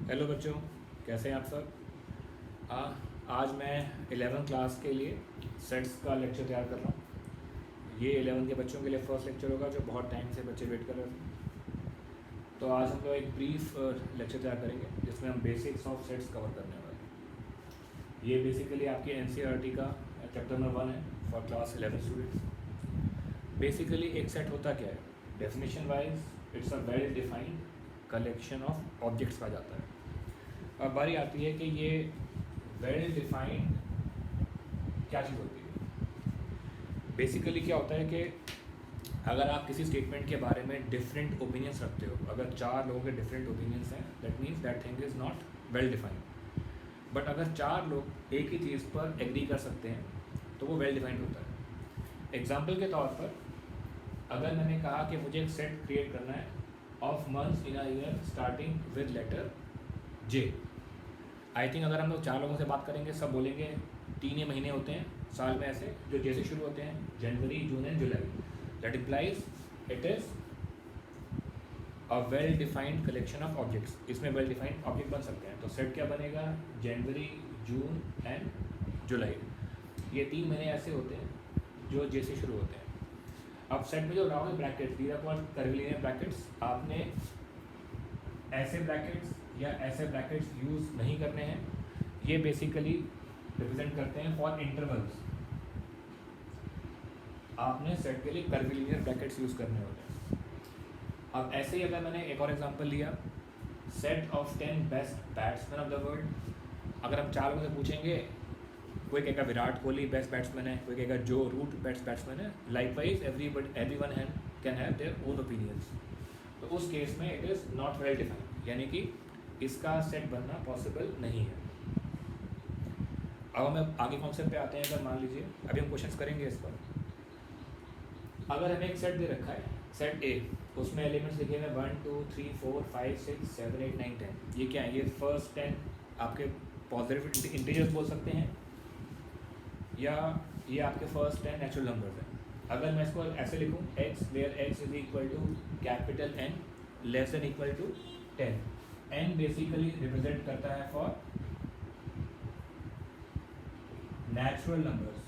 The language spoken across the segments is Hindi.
हेलो बच्चों, कैसे हैं आप सब। आज मैं 11th क्लास के लिए सेट्स का लेक्चर तैयार कर रहा हूँ। ये 11th के बच्चों के लिए फर्स्ट लेक्चर होगा जो बहुत टाइम से बच्चे वेट कर रहे थे। तो आज हम लोग एक ब्रीफ लेक्चर तैयार करेंगे जिसमें हम बेसिक्स ऑफ सेट्स कवर करने वाले हैं। ये बेसिकली आपके NCERT का चैप्टर नंबर 1 है फॉर क्लास 11 स्टूडेंट्स। बेसिकली एक सेट होता क्या है, definition wise it's a well defined collection of objects कहा जाता है। अब बारी आती है कि ये वेल डिफाइंड क्या चीज़ होती है। बेसिकली क्या होता है कि अगर आप किसी स्टेटमेंट के बारे में डिफरेंट ओपिनियंस रखते हो, अगर 4 लोगों के डिफरेंट ओपिनियंस हैं, that means that thing is not well defined. But अगर 4 लोग एक ही चीज़ पर एग्री कर सकते हैं तो वो वेल डिफाइंड होता है। एग्जाम्पल के तौर पर अगर मैंने कहा कि मुझे एक सेट क्रिएट करना है of months in a year starting with letter J. I think अगर हम लोग 4 लोगों से बात करेंगे सब बोलेंगे 3 ही महीने होते हैं साल में ऐसे जो जैसे शुरू होते हैं, January, June and July. That implies it is a well defined collection of objects. इसमें वेल डिफाइंड ऑब्जेक्ट बन सकते हैं। तो सेट क्या बनेगा, जनवरी, जून एंड जुलाई। ये 3 महीने ऐसे होते हैं जो जैसे शुरू होते हैं। अब सेट में जो round brackets, these are called curvilinear brackets. आपने ऐसे ब्रैकेट्स या ऐसे ब्रैकेट्स यूज़ नहीं करने हैं। ये बेसिकली रिप्रेजेंट करते हैं फॉर इंटरवल्स। आपने सेट के लिए कर्वीलिनियर ब्रैकेट्स यूज़ करने होते हैं। अब ऐसे ही अगर मैंने एक और एग्जांपल लिया, set of 10 best batsman of the world. अगर हम 4 लोगों से पूछेंगे, कोई कहेगा विराट कोहली बेस्ट बैट्समैन है, कोई कहेगा जो रूट बेस्ट बैट्समैन है। Likewise everyone can have their own opinions. तो उस केस में it is not well defined, यानी कि इसका सेट बनना पॉसिबल नहीं है। अब हम आगे कॉन्सेप्ट पे आते हैं। अगर मान लीजिए अभी हम क्वेश्चंस करेंगे इस पर। अगर हमें एक सेट दे रखा है, सेट ए, उसमें एलिमेंट्स लिखे हुए 1 2 3 4 5 6 7 8 9 10। ये क्या है, ये फर्स्ट 10 आपके पॉजिटिव इंटीजर्स बोल सकते हैं या ये आपके फर्स्ट 10 नेचुरल नंबर्स हैं। अगर मैं इसको ऐसे लिखूँ, x where x is equal to capital N less than equal to 10। N basically represent करता है फॉर नेचुरल नंबर्स।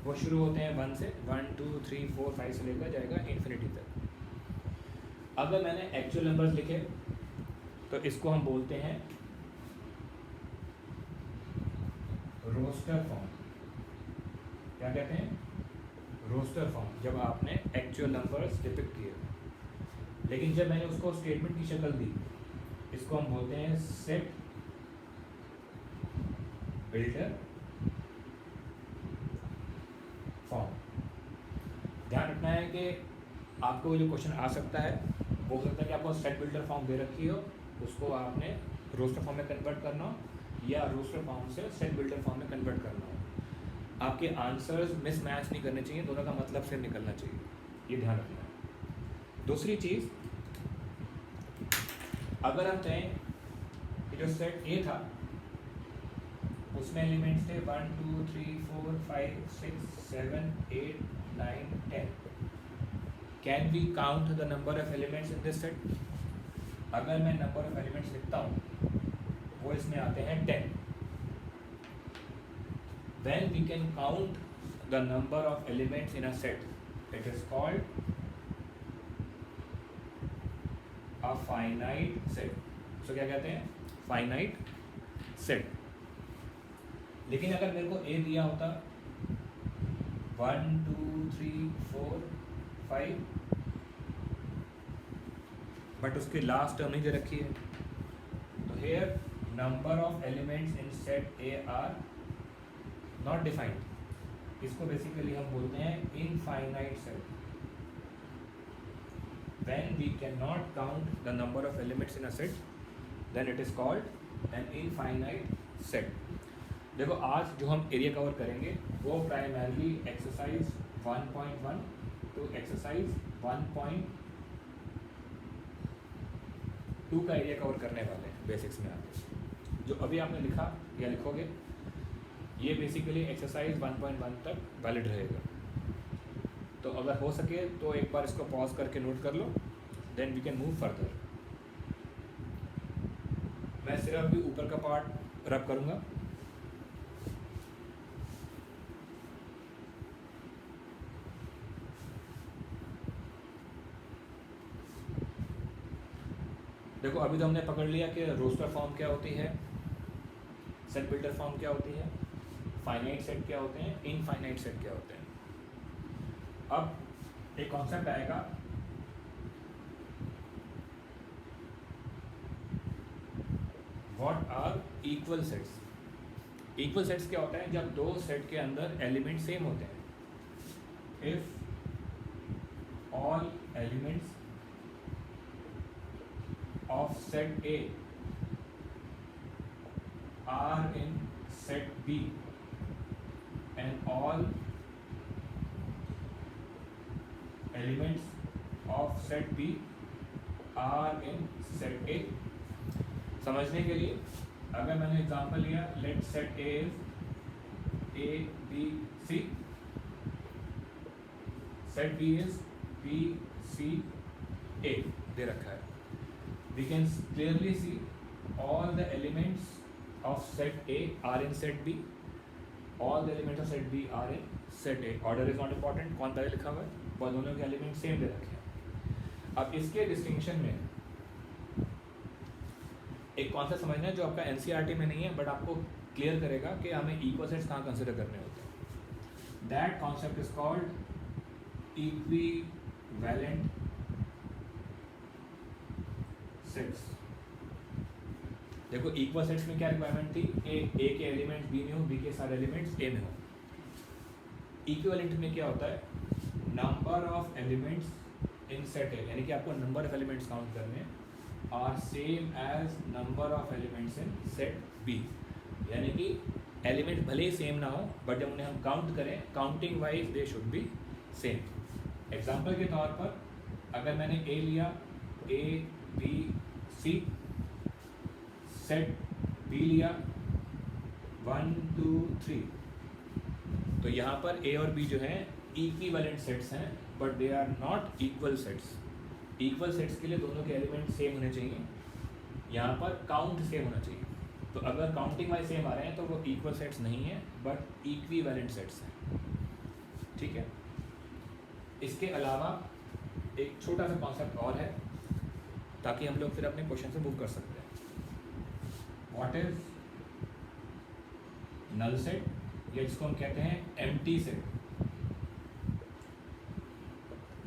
वो शुरू होते हैं 1 से, 1 2 3 4 5 से लेकर जाएगा इन्फिनिटी तक। अगर मैंने एक्चुअल नंबर्स लिखे तो इसको हम बोलते हैं रोस्टर फॉर्म। क्या कहते हैं, रोस्टर फॉर्म, जब आपने एक्चुअल नंबर्स डिपिक्ट किए। लेकिन जब मैंने उसको स्टेटमेंट की शक्ल दी, इसको हम बोलते हैं सेट बिल्डर फॉर्म। ध्यान रखना है कि आपको जो क्वेश्चन आ सकता है वो हो सकता है कि आपको सेट बिल्डर फॉर्म दे रखी हो, उसको आपने रोस्टर फॉर्म में कन्वर्ट करना हो या रोस्टर फॉर्म से सेट बिल्डर फॉर्म में कन्वर्ट करना हो। आपके आंसर्स मिसमैच नहीं करने चाहिए, दोनों का मतलब से निकलना चाहिए, ये ध्यान रखना है। दूसरी चीज़, अगर हम कहें कि जो सेट ए था उसमें एलिमेंट्स थे 1 2 3 4 5 6 7 8 9 10। Can we count the number of elements in this set. अगर मैं नंबर ऑफ एलिमेंट्स लिखता हूँ वो इसमें आते हैं 10। When we can count the number of elements in a set, it is called a finite set. So क्या कहते हैं, फाइनाइट सेट। लेकिन अगर मेरे को ए दिया होता 1 2 3 4 5, बट उसकी लास्ट टर्म नहीं दे रखी है, तो here number of elements in set A are not defined. इसको बेसिकली हम बोलते हैं infinite set. When we can not count the number of elements in a set, then it is called an infinite set. देखो आज जो हम एरिया कवर करेंगे वो प्राइमरली एक्सरसाइज 1.1 टू एक्सरसाइज 1.2 का एरिया कवर करने वाले हैं बेसिक्स में। आगे जो अभी आपने लिखा या लिखोगे, ये बेसिकली एक्सरसाइज 1.1 तक वैलिड रहेगा। तो अगर हो सके तो एक बार इसको पॉज करके नोट कर लो, then we can move further. मैं सिर्फ अभी ऊपर का पार्ट रब करूँगा। देखो अभी तो हमने पकड़ लिया कि रोस्टर फॉर्म क्या होती है, सेट बिल्डर फॉर्म क्या होती है, फाइनाइट सेट क्या होते हैं, इनफाइनाइट सेट क्या होते हैं। अब एक कॉन्सेप्ट आएगा what are equal sets. Equal sets क्या होता है? जब दो सेट के अंदर एलिमेंट सेम होते हैं। If all elements of set A are in set B and all elements of set B are in set A। समझने के लिए अगर मैंने एग्जांपल लिया, let set A is A B C, set B is B C A दे रखा है। We can clearly see all the elements of set A are in set B, all the elements of set B are in set A। Order is not important, कौन पहले लिखा हुआ है, और दोनों के एलिमेंट सेम दे रखे हैं। अब इसके डिस्टिंक्शन में एक कॉन्सेप्ट समझना है जो आपका एनसीईआरटी में नहीं है बट आपको क्लियर करेगा कि हमें इक्वल सेट्स कहाँ कंसिडर करने होते हैं। That concept is called equivalent sets. देखो इक्वल सेट्स में क्या रिक्वायरमेंट थी? ए के एलिमेंट्स बी में हो, बी के सारे एलिमेंट्स ए में हो। इक्विवेलेंट में क्या होता है? Number of elements in set A, यानी कि आपको नंबर ऑफ एलिमेंट्स काउंट करने are same as number of elements in set B, यानी कि एलिमेंट भले ही सेम ना हो बट जब उन्हें हम काउंट करें counting wise they should be same. Example के तौर पर अगर मैंने ए लिया, A B C, set B लिया 1 2 3, तो यहाँ पर ए और बी जो है इक्विवेलेंट सेट्स हैं but they are not equal sets. Equal sets के लिए दोनों के एलिमेंट सेम होने चाहिए, यहाँ पर काउंट सेम होना चाहिए। तो अगर काउंटिंग वाइज सेम आ रहे हैं तो वो इक्वल सेट्स नहीं है बट इक्विवेलेंट सेट्स हैं। ठीक है, इसके अलावा एक छोटा सा कॉन्सेप्ट और है ताकि हम लोग फिर अपने क्वेश्चन से मूव कर सकते हैं। व्हाट इज नल सेट, या जिसको हम कहते हैं एम्प्टी सेट।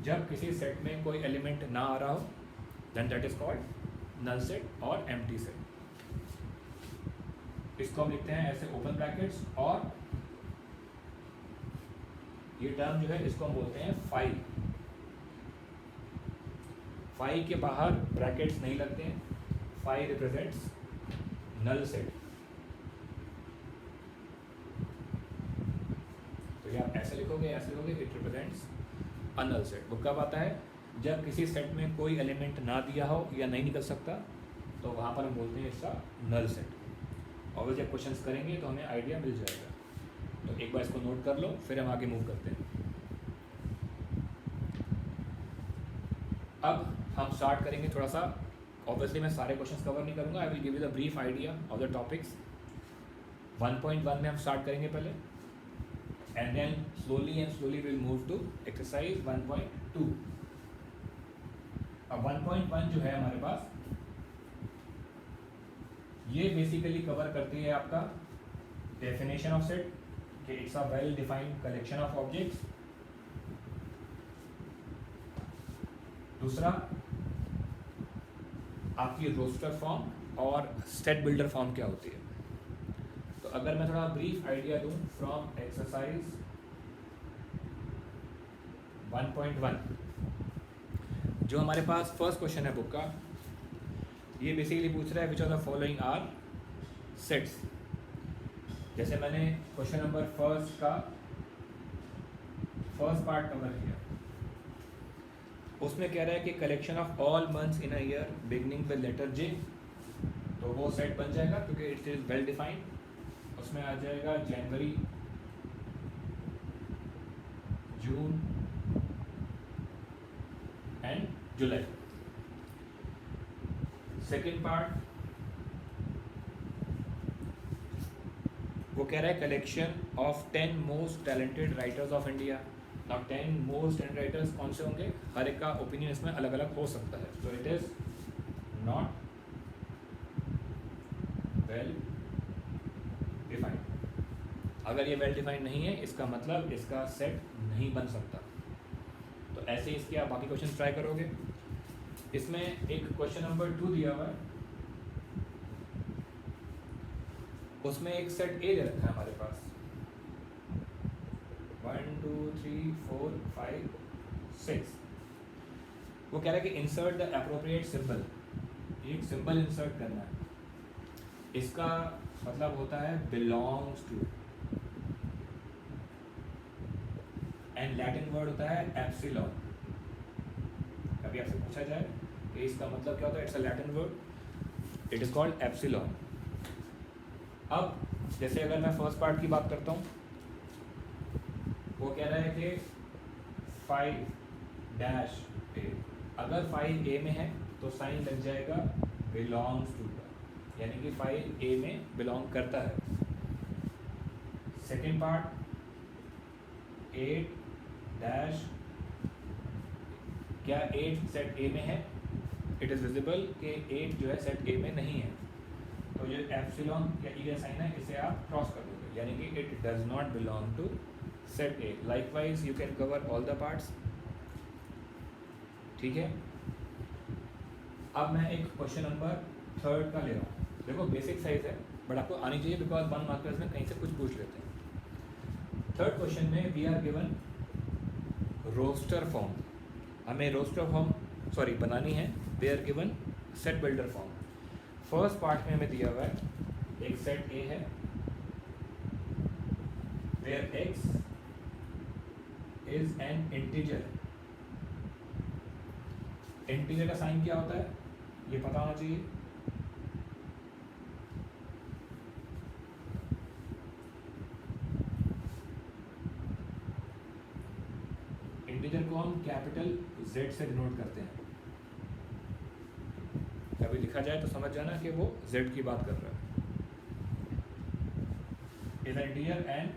जब किसी सेट में कोई एलिमेंट ना आ रहा हो then that is called null set और एम्प्टी सेट। इसको हम लिखते हैं ऐसे ओपन ब्रैकेट्स, और ये टर्म जो है इसको हम बोलते हैं फाई। फाई के बाहर ब्रैकेट्स नहीं लगते हैं, फाई रिप्रेजेंट्स नल सेट। तो ये आप ऐसे लिखोगे, ऐसे लिखोगे, it represents a null set. वो कब आता है? जब किसी सेट में कोई एलिमेंट ना दिया हो या नहीं निकल सकता तो वहाँ पर हम बोलते हैं इसका नल सेट। और जब क्वेश्चंस करेंगे तो हमें आइडिया मिल जाएगा। तो एक बार इसको नोट कर लो, फिर हम आगे मूव करते हैं। अब हम स्टार्ट करेंगे थोड़ा सा, ऑब्वियसली मैं सारे क्वेश्चंस कवर नहीं करूँगा, I will give you the brief idea of the topics. 1.1 में हम स्टार्ट करेंगे पहले, and then slowly will move to exercise 1.2। अब 1.1 जो है हमारे पास, ये बेसिकली कवर करती है आपका डेफिनेशन ऑफ सेट, कि it's a well defined collection of objects. दूसरा आपकी रोस्टर फॉर्म और सेट बिल्डर फॉर्म क्या होती है। तो अगर मैं थोड़ा ब्रीफ आइडिया दूं फ्रॉम एक्सरसाइज 1.1, जो हमारे पास फर्स्ट क्वेश्चन है बुक का, ये बेसिकली पूछ रहा है which of the following are sets. जैसे मैंने क्वेश्चन नंबर फर्स्ट का फर्स्ट पार्ट कवर किया, उसमें कह रहा है कि collection of all months in a year beginning with letter J, तो वो सेट बन जाएगा क्योंकि इट इज वेल डिफाइंड। उसमें आ जाएगा जनवरी, June and July. Second part वो कह रहा है collection of 10 most talented writers of India. Now 10 most talented writers कौन से होंगे, हर एक का ओपिनियन इसमें अलग अलग हो सकता है। तो it is not well defined. अगर ये वेल डिफाइंड नहीं है इसका मतलब इसका सेट नहीं बन सकता। तो ऐसे ही इसके आप बाकी क्वेश्चन ट्राई करोगे। इसमें एक क्वेश्चन नंबर 2 दिया हुआ है, उसमें एक सेट ए दे रखा है हमारे पास 1 2 3 4 5 6। वो कह रहा है कि इंसर्ट द अप्रोप्रिएट सिंबल, एक सिंबल इंसर्ट करना है। इसका मतलब होता है belongs to, and Latin word होता है एप्सिलॉन। कभी आपसे पूछा जाए कि इसका मतलब क्या होता है, it's a Latin word, it is called epsilon. अब जैसे अगर मैं फर्स्ट पार्ट की बात करता हूँ, वो कह रहा है कि 5 डैश ए, अगर 5 ए में है तो साइन लग जाएगा बिलोंग्स टू का, यानी कि 5 ए में बिलोंग करता है। सेकेंड पार्ट 8 डैश, क्या 8 सेट ए में है, इट इज़ विजिबल कि 8 जो है सेट ए में नहीं है। तो ये एप्सिलॉन या ई का साइन है, इसे आप क्रॉस कर दोगे, यानी कि it does not belong to set A. Likewise you can cover all the parts. ठीक है, अब मैं एक क्वेश्चन नंबर 3 का ले रहा हूँ। देखो बेसिक साइज है बट आपको आनी चाहिए, बिकॉज 1 मार्कर्स में कहीं से कुछ पूछ लेते हैं। थर्ड क्वेश्चन में we are given roster form, हमें रोस्टर फॉर्म बनानी है। We are given set builder form. First part में हमें दिया हुआ है एक सेट ए है where X is an integer. Integer का साइन क्या होता है ये पता होना चाहिए। इंटीजर को हम कैपिटल Z से डिनोट करते हैं। कभी लिखा जाए तो समझ जाना कि वो Z की बात कर रहा है। Is an integer and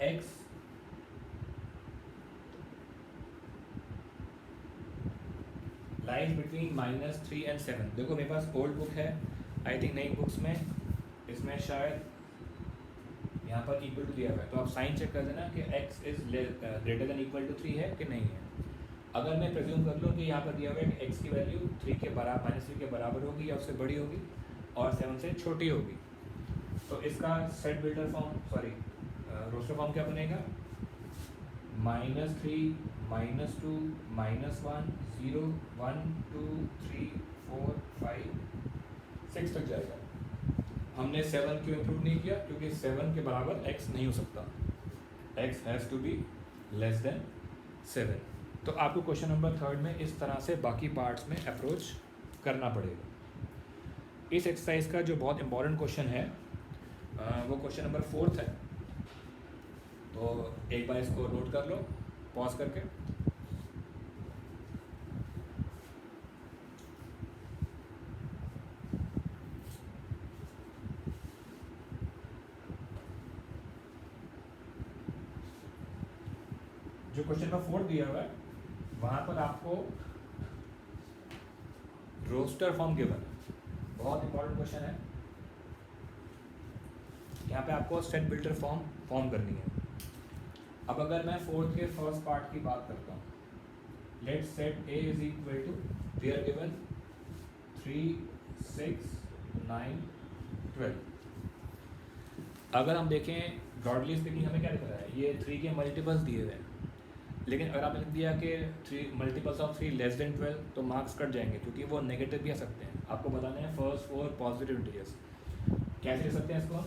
x lies between -3 and 7। देखो मेरे पास ओल्ड बुक है, आई थिंक नई बुक्स में इसमें शायद यहाँ पर इक्वल टू दिया हुआ है, तो आप साइन चेक कर देना कि x is greater than equal to 3 है कि नहीं है। अगर मैं प्रेज्यूम कर लूँ कि यहाँ पर दिया हुआ है कि x की वैल्यू 3 के बराबर -3 के बराबर होगी या उससे बड़ी होगी और 7 से छोटी होगी, तो इसका set builder form roster form क्या बनेगा, -3 -2 -1 0 1 2 3 4 5 6 तक जाएगा। हमने 7 क्यों इंक्लूड नहीं किया, क्योंकि 7 के बराबर x नहीं हो सकता, x has to be less than 7। तो आपको क्वेश्चन नंबर 3 में इस तरह से बाकी पार्ट्स में अप्रोच करना पड़ेगा। इस एक्सरसाइज का जो बहुत इंपॉर्टेंट क्वेश्चन है वो क्वेश्चन नंबर 4 है, तो एक बार इसको नोट कर लो पॉज करके। जो क्वेश्चन नंबर 4 दिया हुआ है वहाँ पर आपको रोस्टर फॉर्म गिवन है, बहुत इंपॉर्टेंट क्वेश्चन है। यहाँ पे आपको सेट बिल्डर फॉर्म करनी है। अब अगर मैं 4th के फर्स्ट पार्ट की बात करता हूँ, let set A is equal to we are given 3 6 9 12। अगर हम देखें ब्रॉडली स्पीकिंग हमें क्या दिख रहा है, ये 3 के मल्टीपल्स दिए हुए हैं, लेकिन अगर आपने लिख दिया कि 3 मल्टीपल्स ऑफ 3 लेस देन 12 तो मार्क्स कट जाएंगे, क्योंकि वो नेगेटिव भी आ सकते हैं। आपको बताना है फर्स्ट 4 पॉजिटिव इंटीजर्स। कैसे लिख सकते हैं इसको,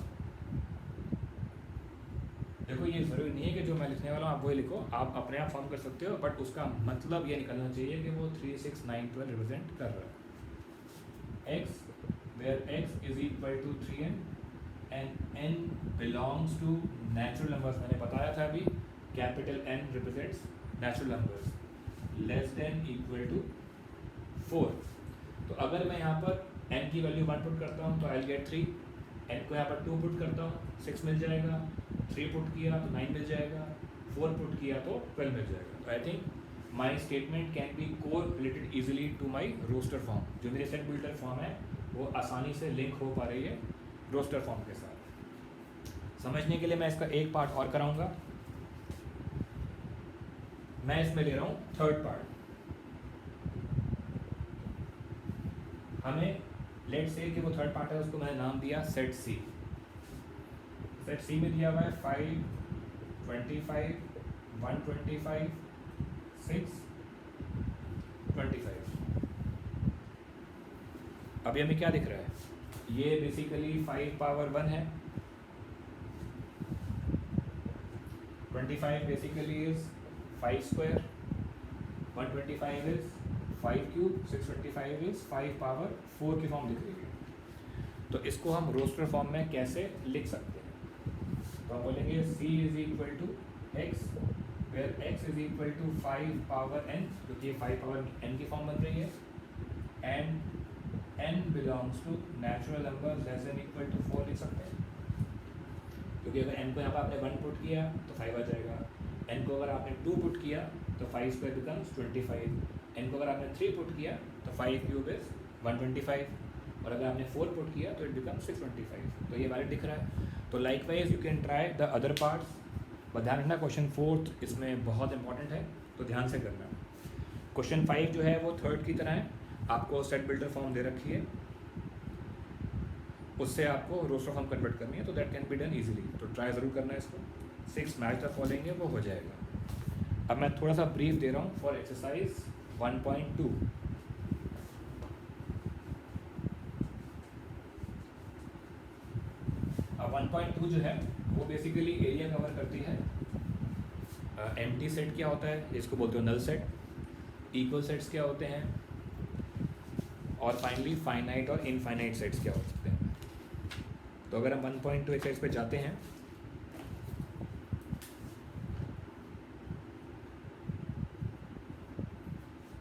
देखो ये ज़रूरी नहीं है कि जो मैं लिखने वाला हूँ आप वही लिखो, आप अपने आप फॉर्म कर सकते हो, बट उसका मतलब ये निकलना चाहिए कि वो 3 6 9 12 रिप्रेजेंट कर रहा है। x where x is equal to 3n and n belongs to natural numbers. मैंने बताया था अभी capital N represents natural numbers less than equal to 4। तो अगर मैं यहाँ पर n की वैल्यू 1 पुट करता हूँ तो आई विल गेट 3, n को यहाँ पर 2 पुट करता हूँ 6 मिल जाएगा, 3 पुट किया तो 9 मिल जाएगा, 4 पुट किया तो 12 मिल जाएगा। तो I think my statement can be correlated easily to my roster form. जो मेरी सेट बिल्डर फॉर्म है वो आसानी से लिंक हो पा रही है रोस्टर फॉर्म के साथ। समझने के लिए मैं इसका एक पार्ट और कराऊंगा। मैं इसमें ले रहा हूँ थर्ड पार्ट। हमें लेट से कि वो थर्ड पार्ट है, उसको मैंने नाम दिया सेट सी। सेट सी में दिया हुआ है 5, 25, 125, 6, 25। अभी हमें क्या दिख रहा है, ये बेसिकली 5 पावर 1 है, 25 basically is 5 square, 125 is 5 cube, 625 is 5 power 4 की फॉर्म दिख रही है। तो इसको हम रोस्टर फॉर्म में कैसे लिख सकते हैं, तो हम बोलेंगे c is equal to x, where x is equal to 5 power n, क्योंकि ये 5 पावर n की फॉर्म बन रही है, and n belongs to natural number less than equal to 4 लिख सकते हैं, क्योंकि अगर n को यहाँ पर आपने 1 पुट किया तो 5 आ जाएगा, n को अगर आपने 2 पुट किया तो 5 स्क्वायर बिकम्स 25, n को अगर आपने 3 पुट किया तो 5 क्यूब इज 125, और अगर आपने 4 पुट किया तो इट बिकम्स 625। तो ये वैलिड दिख रहा है। तो likewise you can try the other parts, but ध्यान रखना क्वेश्चन 4 इसमें बहुत इंपॉर्टेंट है, तो ध्यान से करना। क्वेश्चन 5 जो है वो थर्ड की तरह है, आपको सेट बिल्डर फॉर्म दे रखी है, उससे आपको रोस्टर फॉर्म कन्वर्ट करनी है, तो that can be done easily. तो ट्राई ज़रूर करना है इसको। 6 मैच द फॉलोइंग है वो हो जाएगा। अब मैं थोड़ा सा ब्रीफ दे रहा हूँ फॉर एक्सरसाइज 1.2। अब 1.2 जो है वो बेसिकली एरिया कवर करती है। एम्प्टी सेट क्या होता है, इसको बोलते हो नल सेट, इक्वल सेट्स क्या होते हैं, और फाइनली फाइनाइट और इनफाइनाइट सेट्स क्या हो सकते हैं। तो अगर हम 1.2 एक्सरसाइज पे जाते हैं,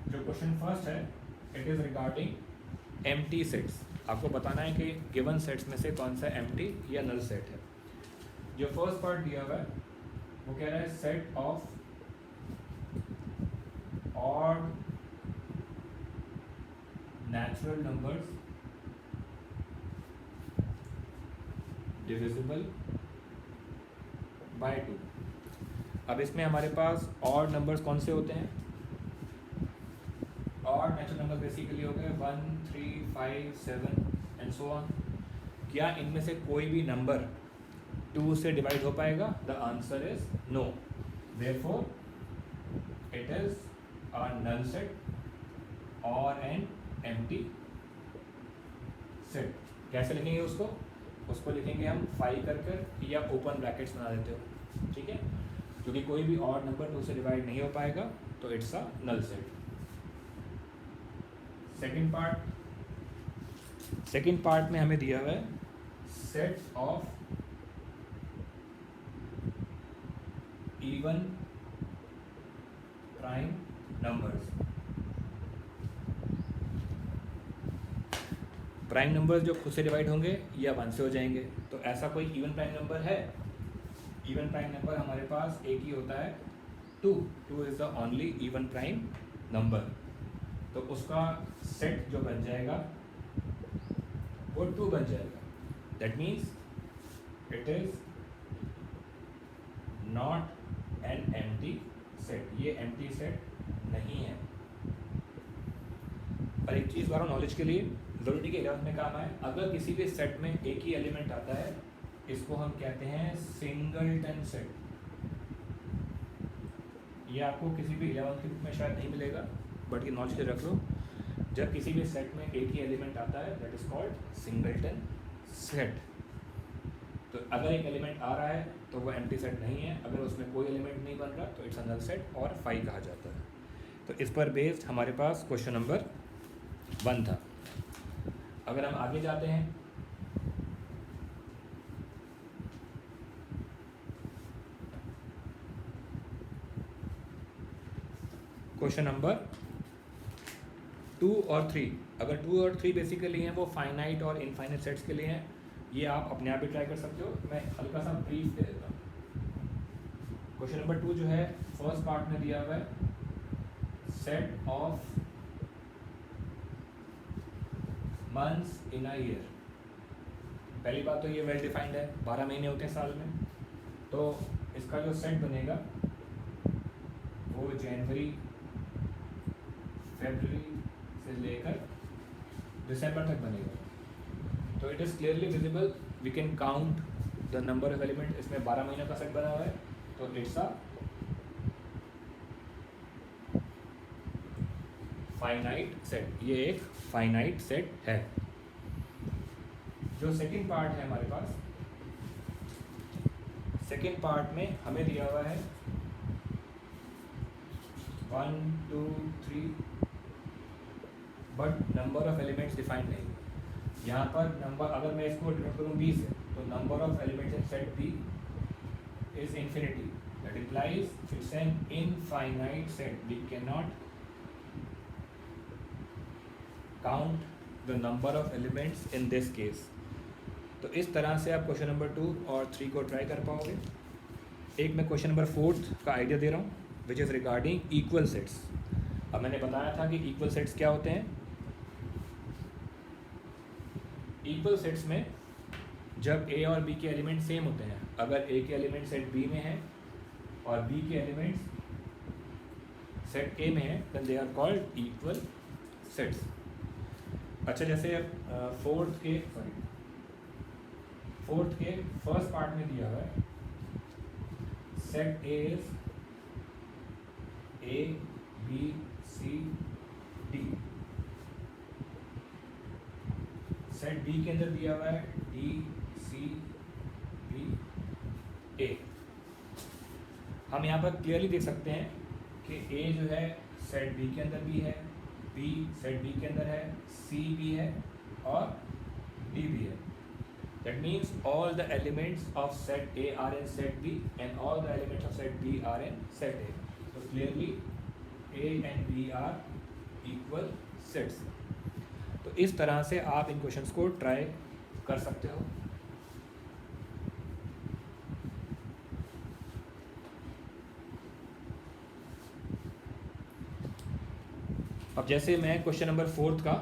जो क्वेश्चन फर्स्ट है it is regarding empty sets. आपको बताना है कि गिवन सेट्स में से कौन सा एम्प्टी या नल सेट है। जो फर्स्ट पार्ट दिया हुआ है वो कह रहा है set of odd natural numbers divisible by 2। अब इसमें हमारे पास ऑड नंबर्स कौन से होते हैं, ऑड नेचुरल नंबर बेसिकली हो गए 1, 3, 5, 7 एंड सो ऑन। क्या इनमें से कोई भी नंबर 2 से डिवाइड हो पाएगा? The answer is no, therefore it is a null set और एन एम्प्टी सेट। कैसे लिखेंगे उसको? उसको लिखेंगे हम 5 कर या ओपन ब्रैकेट्स बना देते हो, ठीक है, क्योंकि कोई भी ऑड नंबर 2 से डिवाइड नहीं हो पाएगा, तो it's a null set. Second part में हमें दिया हुआ है set of even prime numbers. Prime numbers जो खुद से डिवाइड होंगे या 1 से हो जाएंगे। तो ऐसा कोई इवन प्राइम नंबर है? इवन प्राइम नंबर हमारे पास एक ही होता है, 2 is the only even prime number. तो उसका सेट जो बन जाएगा वो 2 बन जाएगा। That means it is not an empty set, ये एम्प्टी सेट नहीं है। और एक चीज़ बार नॉलेज के लिए ज़रूरी के 11th में काम आए, अगर किसी भी सेट में एक ही एलिमेंट आता है, इसको हम कहते हैं सिंगलटन सेट। ये आपको किसी भी 11th की बुक में शायद नहीं मिलेगा, बट ये नॉलेज के रख लो। जब किसी भी सेट में एक ही एलिमेंट आता है that is called singleton set. तो अगर एक एलिमेंट आ रहा है तो वो एम्प्टी सेट नहीं है, अगर उसमें कोई एलिमेंट नहीं बन रहा तो इट्स अ नल सेट और 5 कहा जाता है। तो इस पर बेस्ड हमारे पास क्वेश्चन नंबर 1 था। अगर हम आगे जाते हैं, क्वेश्चन नंबर 2 और 3, अगर 2 और 3 बेसिकली हैं वो फाइनाइट और इनफाइनाइट सेट्स के लिए हैं, ये आप अपने आप भी ट्राई कर सकते हो। मैं हल्का सा ब्रीफ दे देता हूँ। क्वेश्चन नंबर 2 जो है फर्स्ट पार्ट में दिया हुआ है set of months in a year. पहली बात तो ये वेल डिफाइंड है, 12 महीने होते हैं साल में, तो इसका जो सेट बनेगा वो जनवरी फरवरी से लेकर दिसंबर तक बनेगा। तो it is clearly visible, we can count the number of element. इसमें 12 महीनों का सेट बना हुआ है, तो इट्स अ फाइनाइट सेट, ये एक फाइनाइट सेट है। जो सेकंड पार्ट है हमारे पास, सेकंड पार्ट में हमें दिया हुआ है 1 2 3, but number of elements defined नहीं। यहाँ पर नंबर, अगर मैं इसको डिनोट करूँ 20 से, तो number of elements in set B is infinity, that implies it's an infinite set, we can not count the number of elements in this case. तो इस तरह से आप क्वेश्चन नंबर 2 और 3 को ट्राई कर पाओगे। एक मैं क्वेश्चन नंबर 4 का आइडिया दे रहा हूँ, which is regarding equal sets. अब मैंने बताया था कि इक्वल सेट्स क्या होते हैं। इक्वल सेट्स में जब ए और बी के एलिमेंट सेम होते हैं, अगर ए के एलिमेंट सेट बी में है और बी के एलिमेंट्स सेट ए में है, then they are called equal sets. अच्छा, जैसे फोर्थ के फर्स्ट पार्ट में दिया हुआ है set A is A B C D, set B के अंदर दिया हुआ है डी सी बी ए। हम यहाँ पर क्लियरली देख सकते हैं कि ए जो है सेट बी के अंदर भी है, बी सेट बी के अंदर है, सी भी है और डी भी है। That means all the elements of set A are in set B and all the elements of set B are in set A. So clearly A and B are equal sets. तो इस तरह से आप इन क्वेश्चंस को ट्राई कर सकते हो। अब जैसे मैं क्वेश्चन नंबर 4 का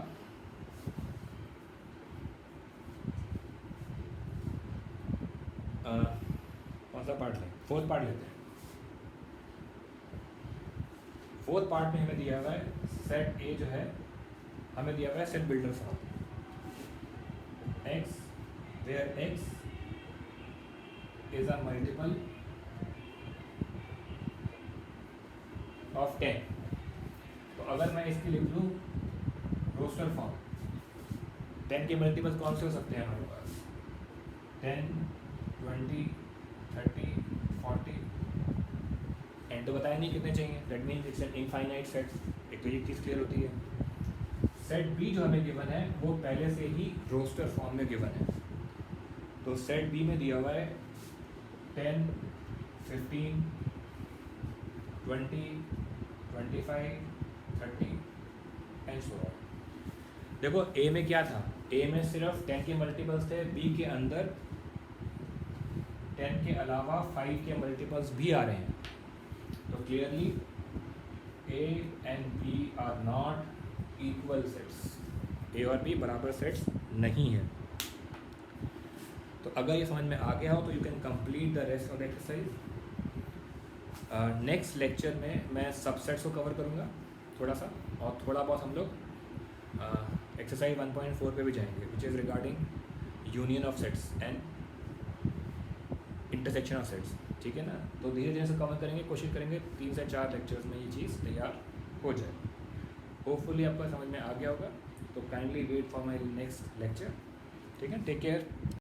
कौन सा पार्ट लें, फोर्थ पार्ट लेते हैं। फोर्थ पार्ट में हमें दिया हुआ है सेट ए जो है, हमें दिया हुआ है set builder form x where x is a multiple of 10। तो अगर मैं इसकी लिख लूँ रोस्टर फॉर्म, 10 के मल्टीपल्स कौन से हो सकते हैं हमारे पास, 10 20 30 40 एंड तो बताया नहीं कितने चाहिए, that means it's an infinite set. एक तो ये चीज़ क्लियर होती है। सेट बी जो हमें गिवन है वो पहले से ही रोस्टर फॉर्म में गिवन है। तो सेट बी में दिया हुआ है 10 15 20 25 30 एंड सो ऑन। देखो ए में क्या था, ए में सिर्फ 10 के मल्टीपल्स थे, बी के अंदर 10 के अलावा 5 के मल्टीपल्स भी आ रहे हैं। तो clearly A and B are not equal sets, A और बी बराबर सेट्स नहीं है। तो अगर ये समझ में आ गया हो तो you can complete the rest of the exercise. Next lecture में मैं सबसेट्स को कवर करूँगा थोड़ा सा, और थोड़ा बहुत हम लोग एक्सरसाइज 1.4 पे भी जाएंगे, which is regarding union of sets and intersection of sets. ठीक है ना, तो धीरे धीरे से कवर करेंगे, कोशिश करेंगे 3 से 4 लेक्चर्स में ये चीज़ तैयार हो जाए। होपफुली आपको समझ में आ गया होगा। तो kindly wait for my next lecture. ठीक है, टेक केयर।